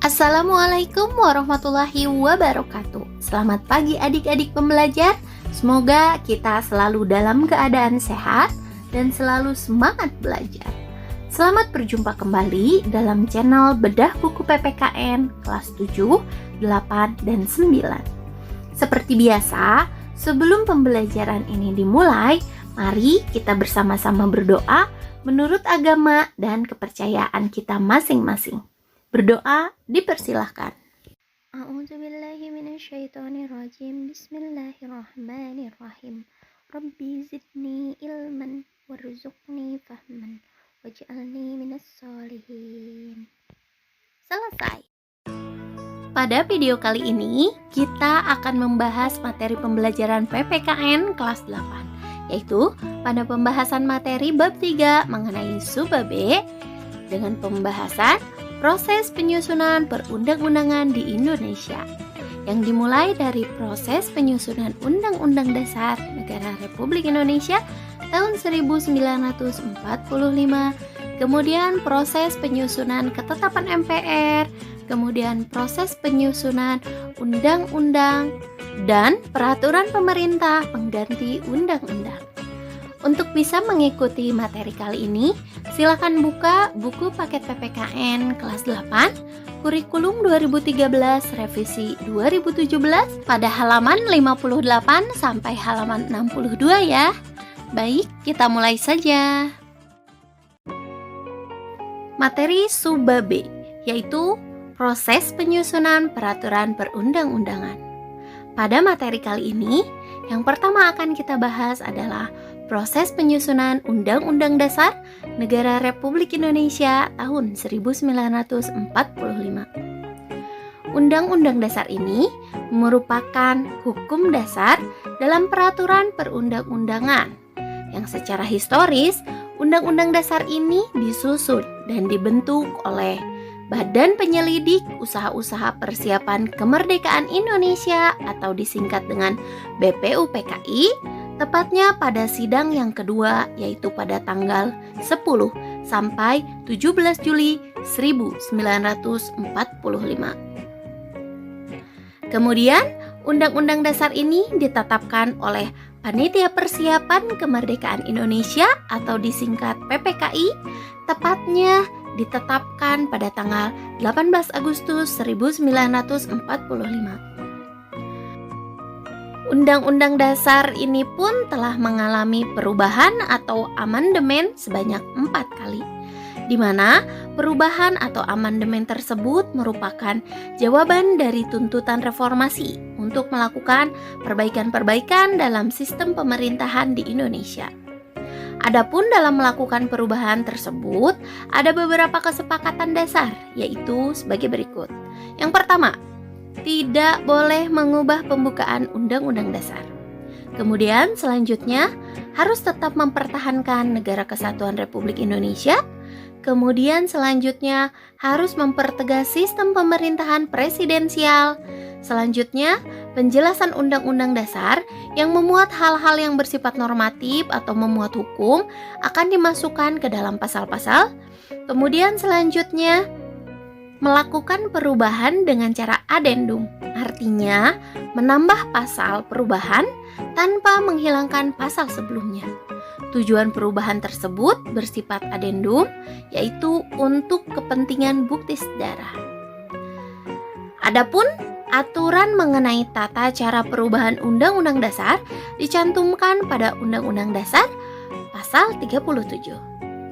Assalamualaikum warahmatullahi wabarakatuh. Selamat pagi adik-adik pembelajar. Semoga kita selalu dalam keadaan sehat dan selalu semangat belajar. Selamat berjumpa kembali dalam channel Bedah Buku PPKN kelas 7, 8, dan 9. Seperti biasa, sebelum pembelajaran ini dimulai, mari kita bersama-sama berdoa menurut agama dan kepercayaan kita masing-masing. Berdoa dipersilahkan. A'udzubillahi minasyaitonirrajim. Bismillahirrahmanirrahim. Rabbi zidni ilman warzuqni fahman waj'alni minas sholihin. Selesai. Pada video kali ini, kita akan membahas materi pembelajaran PPKN kelas 8, yaitu pada pembahasan materi bab 3 mengenai Subabe dengan pembahasan proses penyusunan perundang-undangan di Indonesia yang dimulai dari proses penyusunan Undang-Undang Dasar Negara Republik Indonesia tahun 1945, kemudian proses penyusunan ketetapan MPR, kemudian proses penyusunan undang-undang dan peraturan pemerintah pengganti undang-undang. Untuk bisa mengikuti materi kali ini, silakan buka buku paket PPKN kelas 8, kurikulum 2013 revisi 2017 pada halaman 58 sampai halaman 62 ya. Baik, kita mulai saja. Materi Subabe, yaitu proses penyusunan peraturan perundang-undangan. Pada materi kali ini, yang pertama akan kita bahas adalah proses penyusunan Undang-Undang Dasar Negara Republik Indonesia tahun 1945. Undang-Undang Dasar ini merupakan hukum dasar dalam peraturan perundang-undangan yang secara historis Undang-Undang Dasar ini disusun dan dibentuk oleh Badan Penyelidik Usaha-Usaha Persiapan Kemerdekaan Indonesia atau disingkat dengan BPUPKI, tepatnya pada sidang yang kedua, yaitu pada tanggal 10 sampai 17 Juli 1945. Kemudian, Undang-Undang Dasar ini ditetapkan oleh Panitia Persiapan Kemerdekaan Indonesia atau disingkat PPKI, tepatnya ditetapkan pada tanggal 18 Agustus 1945. Undang-Undang Dasar ini pun telah mengalami perubahan atau amandemen sebanyak 4 kali, di mana perubahan atau amandemen tersebut merupakan jawaban dari tuntutan reformasi untuk melakukan perbaikan-perbaikan dalam sistem pemerintahan di Indonesia. Adapun dalam melakukan perubahan tersebut, ada beberapa kesepakatan dasar, yaitu sebagai berikut. Yang pertama, tidak boleh mengubah pembukaan Undang-Undang Dasar. Kemudian selanjutnya harus tetap mempertahankan Negara Kesatuan Republik Indonesia. Kemudian selanjutnya harus mempertegas sistem pemerintahan presidensial. Selanjutnya penjelasan Undang-Undang Dasar yang memuat hal-hal yang bersifat normatif atau memuat hukum akan dimasukkan ke dalam pasal-pasal. Kemudian selanjutnya melakukan perubahan dengan cara adendum, artinya menambah pasal perubahan tanpa menghilangkan pasal sebelumnya. Tujuan perubahan tersebut bersifat adendum, yaitu untuk kepentingan bukti sejarah. Adapun aturan mengenai tata cara perubahan Undang-Undang Dasar dicantumkan pada Undang-Undang Dasar pasal 37.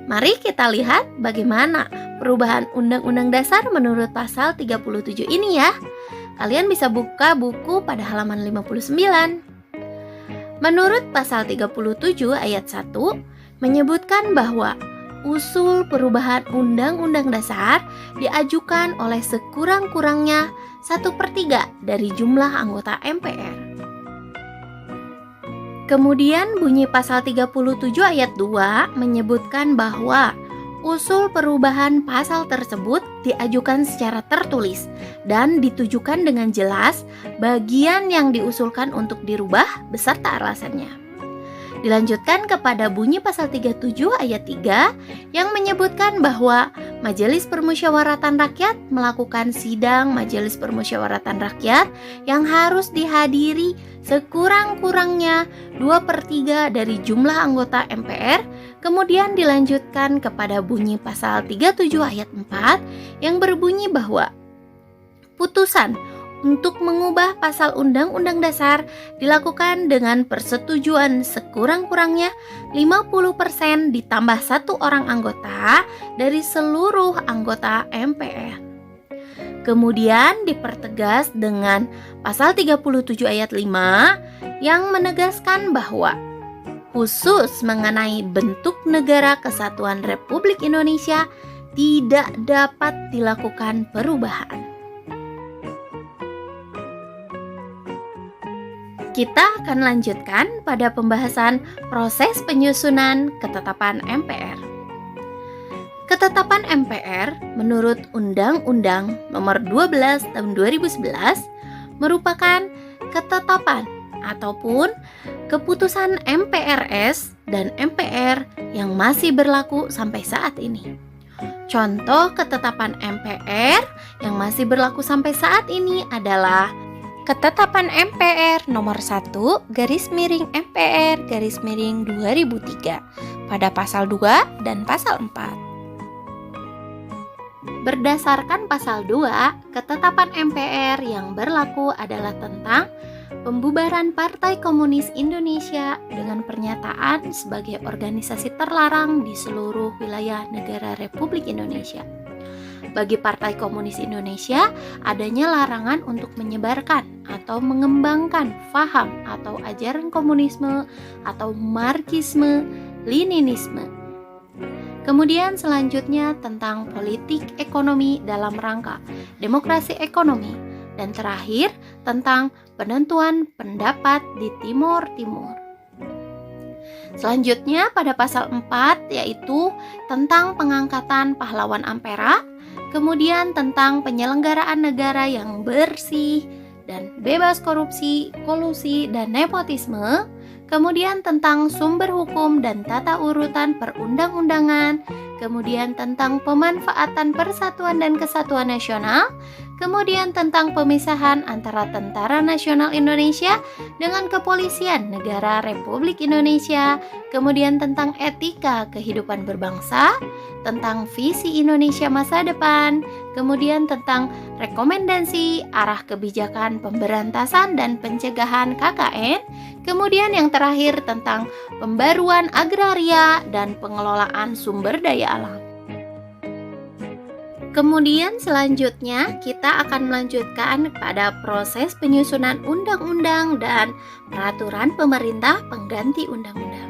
Mari kita lihat bagaimana perubahan Undang-Undang Dasar menurut pasal 37 ini ya. Kalian bisa buka buku pada halaman 59. Menurut pasal 37 ayat 1 menyebutkan bahwa usul perubahan Undang-Undang Dasar diajukan oleh sekurang-kurangnya 1/3 dari jumlah anggota MPR. Kemudian bunyi pasal 37 ayat 2 menyebutkan bahwa usul perubahan pasal tersebut diajukan secara tertulis dan ditujukan dengan jelas bagian yang diusulkan untuk dirubah beserta alasannya. Dilanjutkan kepada bunyi pasal 37 ayat 3 yang menyebutkan bahwa Majelis Permusyawaratan Rakyat melakukan sidang Majelis Permusyawaratan Rakyat yang harus dihadiri sekurang-kurangnya 2/3 dari jumlah anggota MPR, kemudian dilanjutkan kepada bunyi pasal 37 ayat 4 yang berbunyi bahwa putusan untuk mengubah pasal Undang-Undang Dasar dilakukan dengan persetujuan sekurang-kurangnya 50% ditambah 1 orang anggota dari seluruh anggota MPR. Kemudian dipertegas dengan pasal 37 ayat 5 yang menegaskan bahwa khusus mengenai bentuk negara kesatuan Republik Indonesia tidak dapat dilakukan perubahan. Kita akan lanjutkan pada pembahasan proses penyusunan ketetapan MPR. Ketetapan MPR menurut Undang-Undang Nomor 12 Tahun 2011 merupakan ketetapan ataupun keputusan MPRS dan MPR yang masih berlaku sampai saat ini. Contoh ketetapan MPR yang masih berlaku sampai saat ini adalah Ketetapan MPR nomor 1 /MPR /2003 pada pasal 2 dan pasal 4. Berdasarkan pasal 2, ketetapan MPR yang berlaku adalah tentang pembubaran Partai Komunis Indonesia dengan pernyataan sebagai organisasi terlarang di seluruh wilayah negara Republik Indonesia. Bagi Partai Komunis Indonesia, adanya larangan untuk menyebarkan atau mengembangkan faham atau ajaran komunisme atau marxisme, leninisme. Kemudian selanjutnya tentang politik ekonomi dalam rangka demokrasi ekonomi. Dan terakhir tentang penentuan pendapat di Timur Timur. Selanjutnya pada pasal 4 yaitu tentang pengangkatan pahlawan Ampera. Kemudian tentang penyelenggaraan negara yang bersih dan bebas korupsi, kolusi, dan nepotisme. Kemudian tentang sumber hukum dan tata urutan perundang-undangan. Kemudian tentang pemanfaatan persatuan dan kesatuan nasional. Kemudian tentang pemisahan antara Tentara Nasional Indonesia dengan Kepolisian Negara Republik Indonesia. Kemudian tentang etika kehidupan berbangsa, tentang visi Indonesia masa depan, kemudian tentang rekomendasi arah kebijakan pemberantasan dan pencegahan KKN, kemudian yang terakhir tentang pembaruan agraria dan pengelolaan sumber daya alam. Kemudian selanjutnya kita akan melanjutkan pada proses penyusunan undang-undang dan peraturan pemerintah pengganti undang-undang.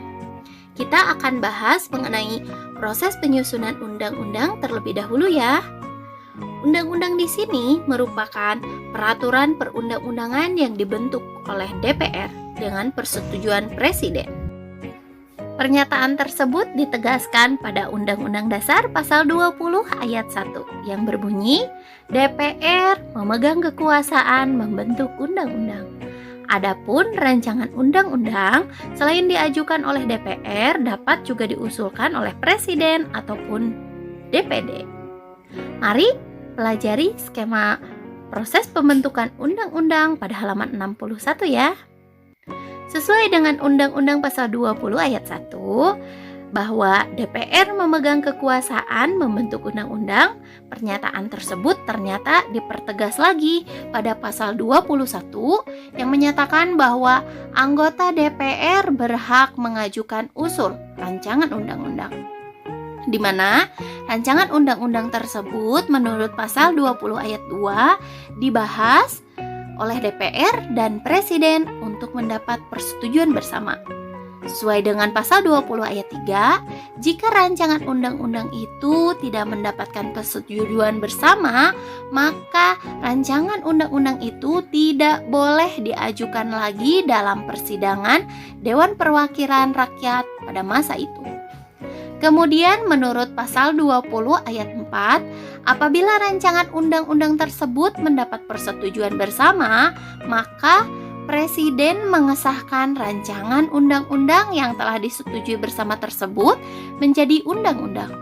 Kita akan bahas mengenai proses penyusunan undang-undang terlebih dahulu ya. Undang-undang di sini merupakan peraturan perundang-undangan yang dibentuk oleh DPR dengan persetujuan Presiden. Pernyataan tersebut ditegaskan pada Undang-Undang Dasar Pasal 20 Ayat 1 yang berbunyi, DPR memegang kekuasaan membentuk undang-undang. Adapun rancangan undang-undang selain diajukan oleh DPR dapat juga diusulkan oleh Presiden ataupun DPD. Mari pelajari skema proses pembentukan undang-undang pada halaman 61 ya. Sesuai dengan Undang-Undang Pasal 20 Ayat 1 bahwa DPR memegang kekuasaan membentuk undang-undang, pernyataan tersebut ternyata dipertegas lagi pada Pasal 21 yang menyatakan bahwa anggota DPR berhak mengajukan usul rancangan undang-undang, di mana rancangan undang-undang tersebut menurut Pasal 20 Ayat 2 dibahas oleh DPR dan Presiden untuk mendapat persetujuan bersama. Sesuai dengan Pasal 20 Ayat 3, jika rancangan undang-undang itu tidak mendapatkan persetujuan bersama, maka rancangan undang-undang itu tidak boleh diajukan lagi dalam persidangan Dewan Perwakilan Rakyat pada masa itu. Kemudian menurut Pasal 20 Ayat 4, apabila rancangan undang-undang tersebut mendapat persetujuan bersama, maka Presiden mengesahkan rancangan undang-undang yang telah disetujui bersama tersebut menjadi undang-undang.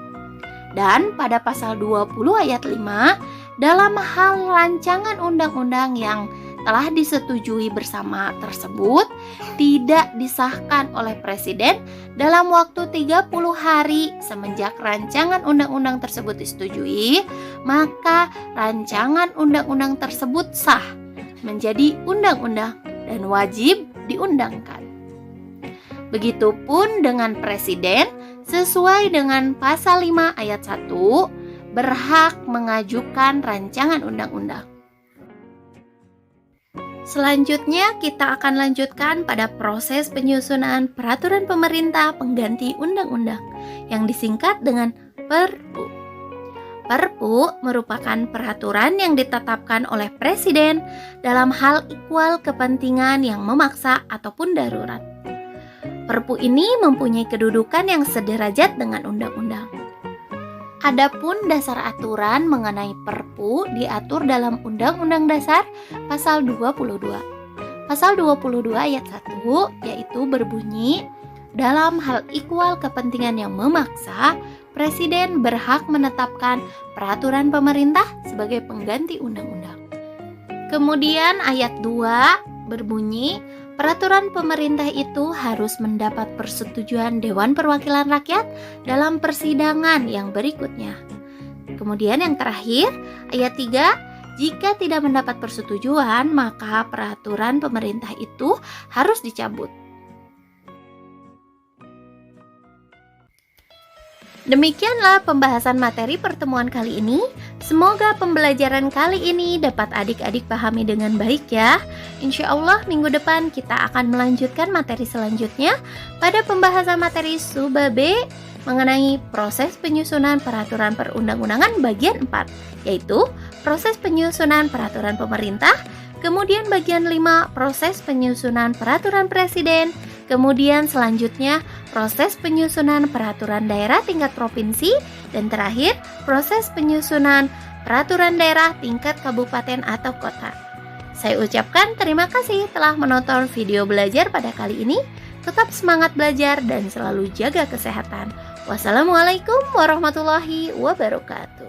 Dan pada pasal 20 ayat 5, dalam hal rancangan undang-undang yang telah disetujui bersama tersebut tidak disahkan oleh Presiden dalam waktu 30 hari semenjak rancangan undang-undang tersebut disetujui, maka rancangan undang-undang tersebut sah menjadi undang-undang dan wajib diundangkan. Begitupun dengan Presiden, sesuai dengan pasal 5 ayat 1, berhak mengajukan rancangan undang-undang. Selanjutnya kita akan lanjutkan pada proses penyusunan peraturan pemerintah pengganti undang-undang yang disingkat dengan Perpu. Perpu merupakan peraturan yang ditetapkan oleh Presiden dalam hal ikhwal kepentingan yang memaksa ataupun darurat. Perpu ini mempunyai kedudukan yang sederajat dengan undang-undang. Adapun dasar aturan mengenai Perpu diatur dalam Undang-Undang Dasar pasal 22. Pasal 22 ayat 1 yaitu berbunyi, dalam hal ikhwal kepentingan yang memaksa, Presiden berhak menetapkan peraturan pemerintah sebagai pengganti undang-undang. Kemudian ayat 2 berbunyi, peraturan pemerintah itu harus mendapat persetujuan Dewan Perwakilan Rakyat dalam persidangan yang berikutnya. Kemudian yang terakhir, ayat 3, jika tidak mendapat persetujuan, maka peraturan pemerintah itu harus dicabut. Demikianlah pembahasan materi pertemuan kali ini. Semoga pembelajaran kali ini dapat adik-adik pahami dengan baik ya. Insya Allah minggu depan kita akan melanjutkan materi selanjutnya pada pembahasan materi Suba B mengenai proses penyusunan peraturan perundang-undangan bagian 4, yaitu proses penyusunan peraturan pemerintah, kemudian bagian 5 proses penyusunan peraturan presiden, kemudian selanjutnya proses penyusunan peraturan daerah tingkat provinsi, dan terakhir proses penyusunan peraturan daerah tingkat kabupaten atau kota. Saya ucapkan terima kasih telah menonton video belajar pada kali ini. Tetap semangat belajar dan selalu jaga kesehatan. Wassalamualaikum warahmatullahi wabarakatuh.